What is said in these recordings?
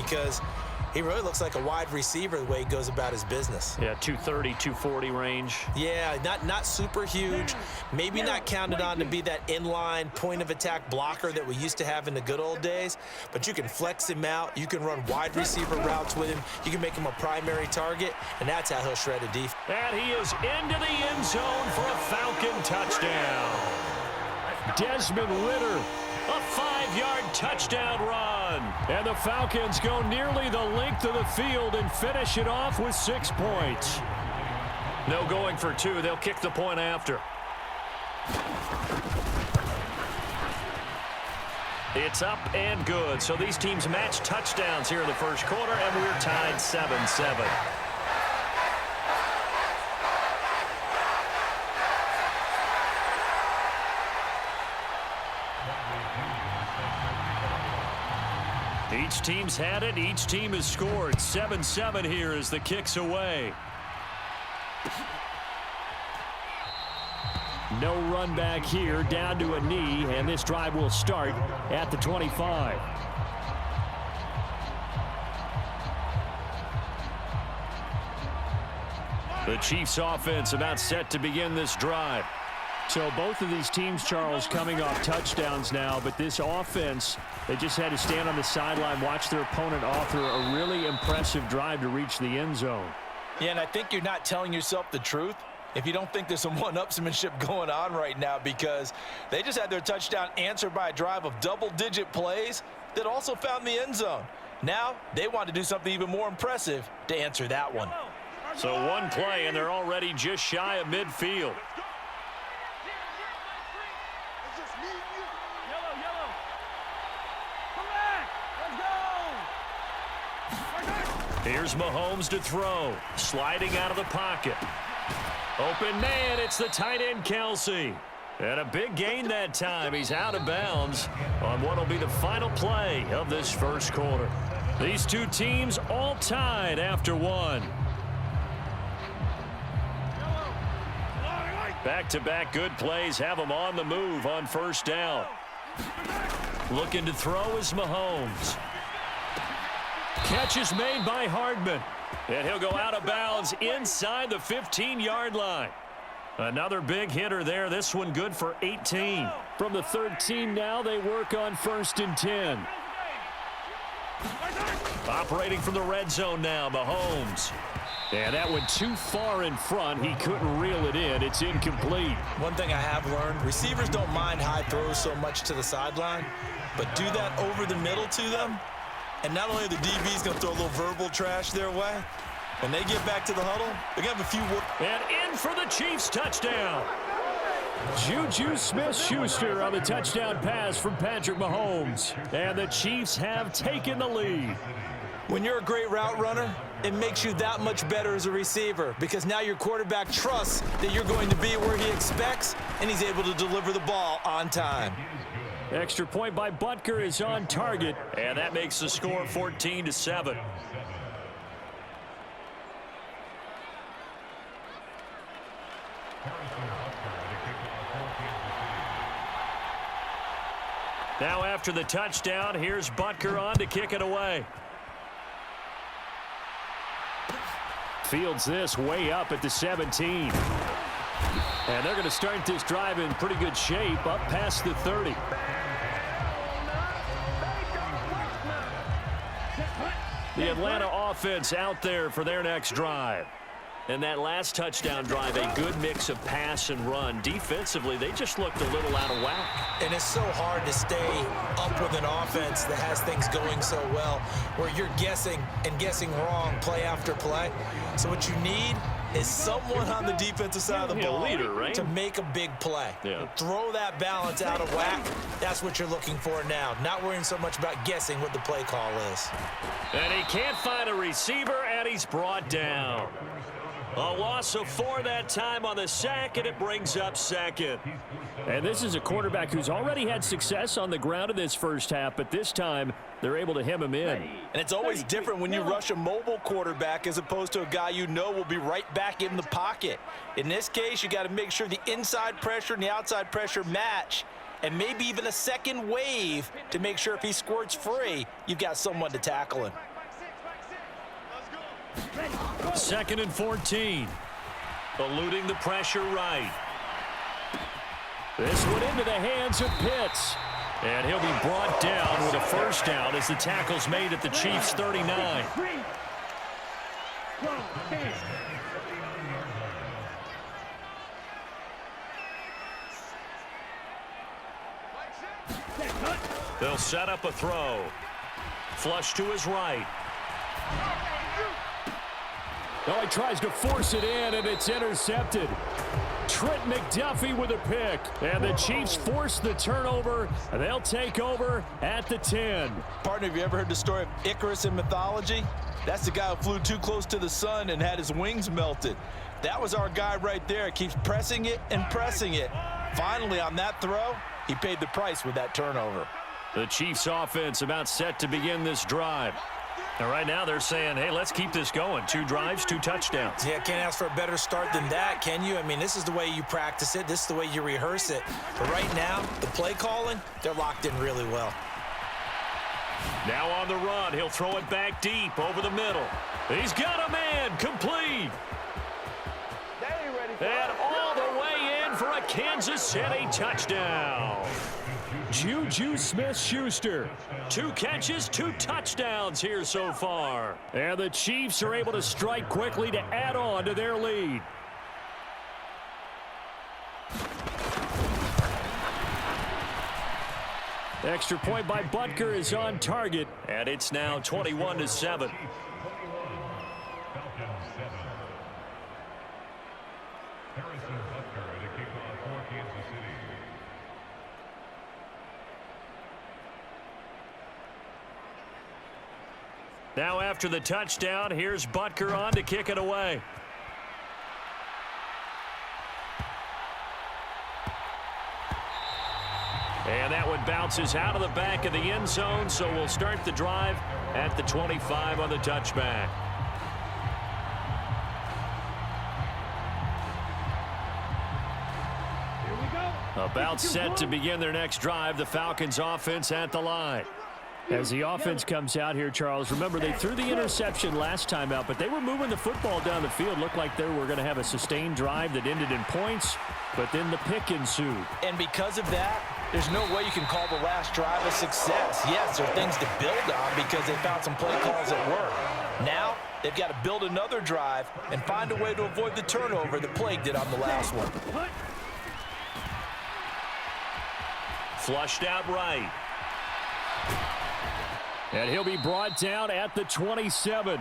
because he really looks like a wide receiver the way he goes about his business. Yeah, 230, 240 range. Yeah, not super huge. Maybe not counted on to be that inline point-of-attack blocker that we used to have in the good old days, but you can flex him out. You can run wide receiver routes with him. You can make him a primary target, and that's how he'll shred a defense. And he is into the end zone for a Falcon touchdown. Desmond Ridder, a 5-yard touchdown run. And the Falcons go nearly the length of the field and finish it off with 6 points. No going for 2. They'll kick the point after. It's up and good. So these teams match touchdowns here in the first quarter, and we're tied 7-7. Each team's had it. Each team has scored. 7-7 here as the kick's away. No run back here, down to a knee, and this drive will start at the 25. The Chiefs offense about set to begin this drive. So both of these teams, Charles, coming off touchdowns now, but this offense, they just had to stand on the sideline, watch their opponent author a really impressive drive to reach the end zone. Yeah, and I think you're not telling yourself the truth if you don't think there's some one-upsmanship going on right now, because they just had their touchdown answered by a drive of double-digit plays that also found the end zone. Now they want to do something even more impressive to answer that one. So one play, and they're already just shy of midfield. Here's Mahomes to throw. Sliding out of the pocket. Open man, it's the tight end Kelsey. And a big gain that time. He's out of bounds on what will be the final play of this first quarter. These two teams all tied after one. Back-to-back good plays have them on the move on first down. Looking to throw is Mahomes. Catch is made by Hardman. And he'll go out of bounds inside the 15-yard line. Another big hitter there. This one good for 18. From the 13 now, they work on 1st and 10. Operating from the red zone now, Mahomes. And that went too far in front. He couldn't reel it in. It's incomplete. One thing I have learned, receivers don't mind high throws so much to the sideline, but do that over the middle to them, and not only are the DBs going to throw a little verbal trash their way, when they get back to the huddle, they're going to have a few work. And in for the Chiefs touchdown. Juju Smith-Schuster on the touchdown pass from Patrick Mahomes. And the Chiefs have taken the lead. When you're a great route runner, it makes you that much better as a receiver, because now your quarterback trusts that you're going to be where he expects, and he's able to deliver the ball on time. Extra point by Butker is on target, and that makes the score 14-7. Now after the touchdown, here's Butker on to kick it away. Fields this way up at the 17. And they're going to start this drive in pretty good shape up past the 30. The Atlanta offense out there for their next drive. And that last touchdown drive, a good mix of pass and run. Defensively, they just looked a little out of whack. And it's so hard to stay up with an offense that has things going so well, where you're guessing and guessing wrong play after play. So what you need is someone on the defensive side of the ball leader, right? to make a big play. Yeah. Throw that balance out of whack. That's what you're looking for now. Not worrying so much about guessing what the play call is. And he can't find a receiver, and he's brought down. A loss of 4 that time on the sack, and it brings up second. And this is a quarterback who's already had success on the ground in this first half, but this time they're able to hem him in. And it's always different when you rush a mobile quarterback as opposed to a guy you know will be right back in the pocket. In this case, you got to make sure the inside pressure and the outside pressure match, and maybe even a second wave to make sure if he squirts free, you've got someone to tackle him. 2nd and 14. Eluding the pressure right. This one into the hands of Pitts. And he'll be brought down with a first down as the tackle's made at the Chiefs' 39. They'll set up a throw. Flush to his right. Oh, he tries to force it in, and it's intercepted. Trent McDuffie with a pick. And the Chiefs force the turnover. They'll take over at the 10. Partner, have you ever heard the story of Icarus in mythology? That's the guy who flew too close to the sun and had his wings melted. That was our guy right there. Keeps pressing it and pressing it. Finally, on that throw, he paid the price with that turnover. The Chiefs offense about set to begin this drive. And right now they're saying, hey, let's keep this going. 2 drives, 2 touchdowns. Yeah, can't ask for a better start than that, can you? I mean, this is the way you practice it. This is the way you rehearse it. But right now, the play calling, they're locked in really well. Now on the run, he'll throw it back deep over the middle. He's got a man, complete. And all the way in for a Kansas City touchdown. Juju Smith-Schuster. 2 catches, 2 touchdowns here so far. And the Chiefs are able to strike quickly to add on to their lead. Extra point by Butker is on target, and it's now 21-7. Now after the touchdown, here's Butker on to kick it away. And that one bounces out of the back of the end zone, so we'll start the drive at the 25 on the touchback. About set to begin their next drive, the Falcons offense at the line. As the offense comes out here, Charles, remember they threw the interception last time out, but they were moving the football down the field. Looked like they were going to have a sustained drive that ended in points, but then the pick ensued. And because of that, there's no way you can call the last drive a success. Yes, there are things to build on because they found some play calls that work. Now, they've got to build another drive and find a way to avoid the turnover that Plague did on the last one. Flushed out right. And he'll be brought down at the 27.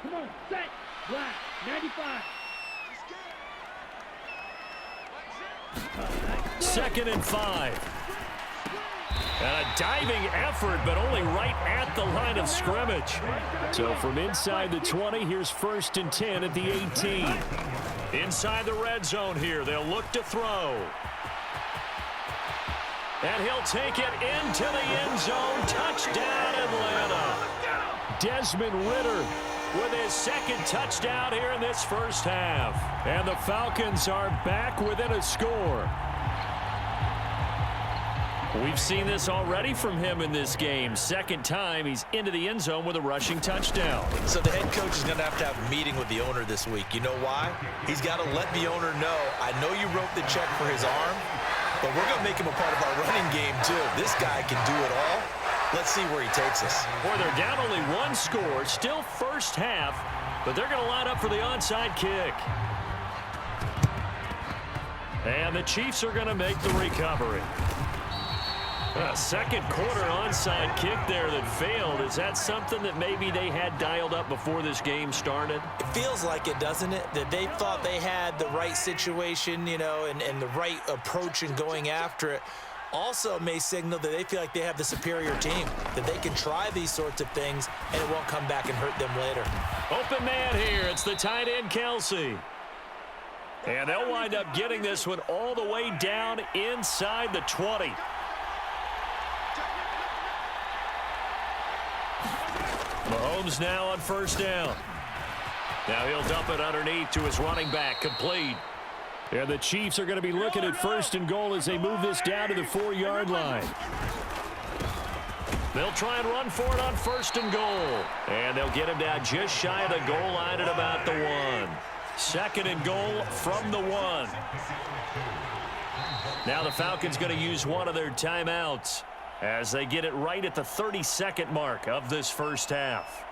Come on, set, black, 95. 2nd and 5. And a diving effort, but only right at the line of scrimmage. So from inside the 20, here's 1st and 10 at the 18. Inside the red zone here, they'll look to throw. And he'll take it into the end zone. Touchdown, Atlanta. Desmond Ridder with his 2nd touchdown here in this first half. And the Falcons are back within a score. We've seen this already from him in this game. 2nd time he's into the end zone with a rushing touchdown. So the head coach is going to have a meeting with the owner this week. You know why? He's got to let the owner know, I know you wrote the check for his arm, but we're going to make him a part of our running game too. This guy can do it all. Let's see where he takes us. Boy, they're down only 1 score, still first half, but they're going to line up for the onside kick. And the Chiefs are going to make the recovery. A 2nd quarter onside kick there that failed. Is that something that maybe they had dialed up before this game started? It feels like it, doesn't it? That they thought they had the right situation, you know, and the right approach in going after it. Also may signal that they feel like they have the superior team, that they can try these sorts of things and it won't come back and hurt them later. Open man here. It's the tight end, Kelsey. And they'll wind up getting this one all the way down inside the 20. Mahomes now on 1st down. Now he'll dump it underneath to his running back, complete. And the Chiefs are going to be looking at 1st and goal as they move this down to the 4-yard line. They'll try and run for it on 1st and goal. And they'll get him down just shy of the goal line at about the 1. 2nd and goal from the 1. Now the Falcons going to use one of their timeouts as they get it right at the 32nd mark of this first half.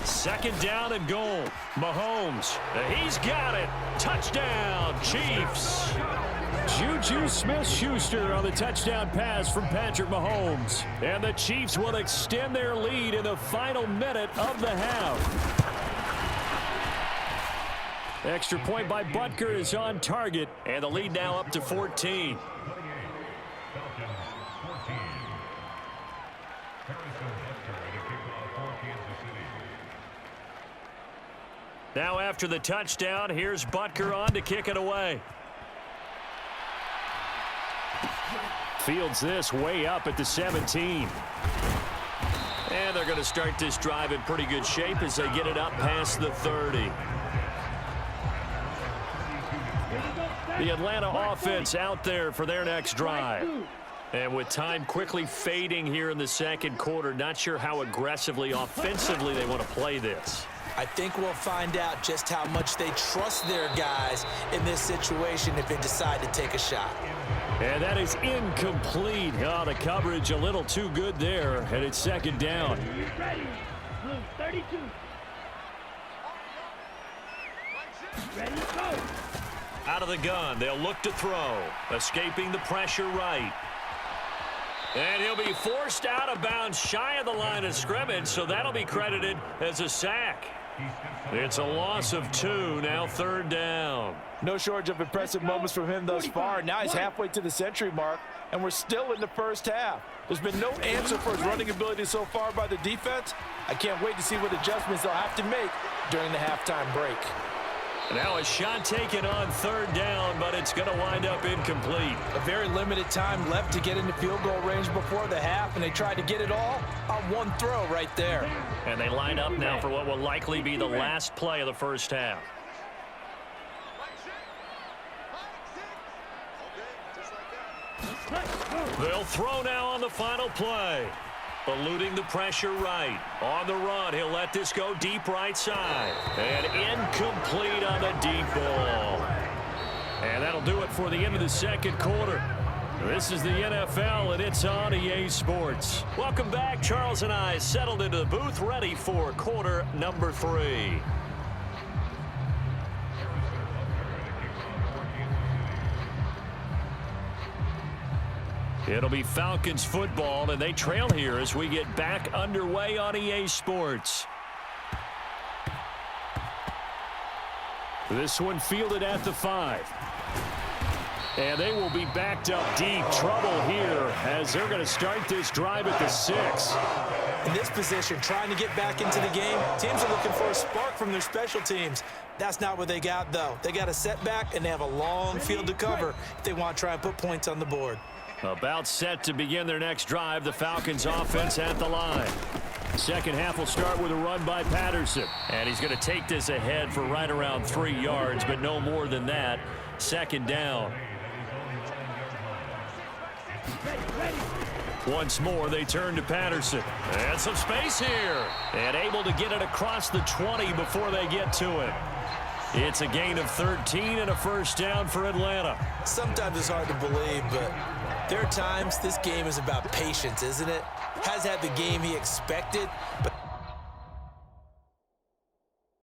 Second down and goal. Mahomes. He's got it. Touchdown, Chiefs. Juju Smith-Schuster on the touchdown pass from Patrick Mahomes. And the Chiefs will extend their lead in the final minute of the half. Extra point by Butker is on target. And the lead now up to 14. Now after the touchdown, here's Butker on to kick it away. Fields this way up at the 17. And they're going to start this drive in pretty good shape as they get it up past the 30. The Atlanta offense out there for their next drive. And with time quickly fading here in the second quarter, not sure how aggressively, offensively they want to play this. I think we'll find out just how much they trust their guys in this situation if they decide to take a shot. And that is incomplete. Oh, the coverage a little too good there, and it's second down. Ready. Blue 32. Ready, go. Out of the gun, they'll look to throw. Escaping the pressure right. And he'll be forced out of bounds shy of the line of scrimmage, so that'll be credited as a sack. It's a loss of 2, now 3rd down. No shortage of impressive moments from him thus far. Now he's halfway to the century mark, and we're still in the first half. There's been no answer for his running ability so far by the defense. I can't wait to see what adjustments they'll have to make during the halftime break. Now a shot taken on 3rd down, but it's going to wind up incomplete. A very limited time left to get into field goal range before the half, and they tried to get it all on one throw right there. And they line up now for what will likely be the last play of the first half. They'll throw now on the final play. Eluding the pressure right. On the run, he'll let this go deep right side. And incomplete on the deep ball. And that'll do it for the end of the second quarter. This is the NFL, and it's on EA Sports. Welcome back. Charles and I settled into the booth, ready for quarter number 3. It'll be Falcons football, and they trail here as we get back underway on EA Sports. This one fielded at the 5. And they will be backed up deep. Trouble here as they're going to start this drive at the 6. In this position, trying to get back into the game, teams are looking for a spark from their special teams. That's not what they got, though. They got a setback, and they have a long field to cover if they want to try and put points on the board. About set to begin their next drive, the Falcons offense at the line. Second half will start with a run by Patterson. And he's going to take this ahead for right around 3 yards, but no more than that. Second down. Once more, they turn to Patterson. And some space here. And able to get it across the 20 before they get to it. It's a gain of 13 and a first down for Atlanta. Sometimes it's hard to believe, but there are times this game is about patience, isn't it? Has had the game he expected, but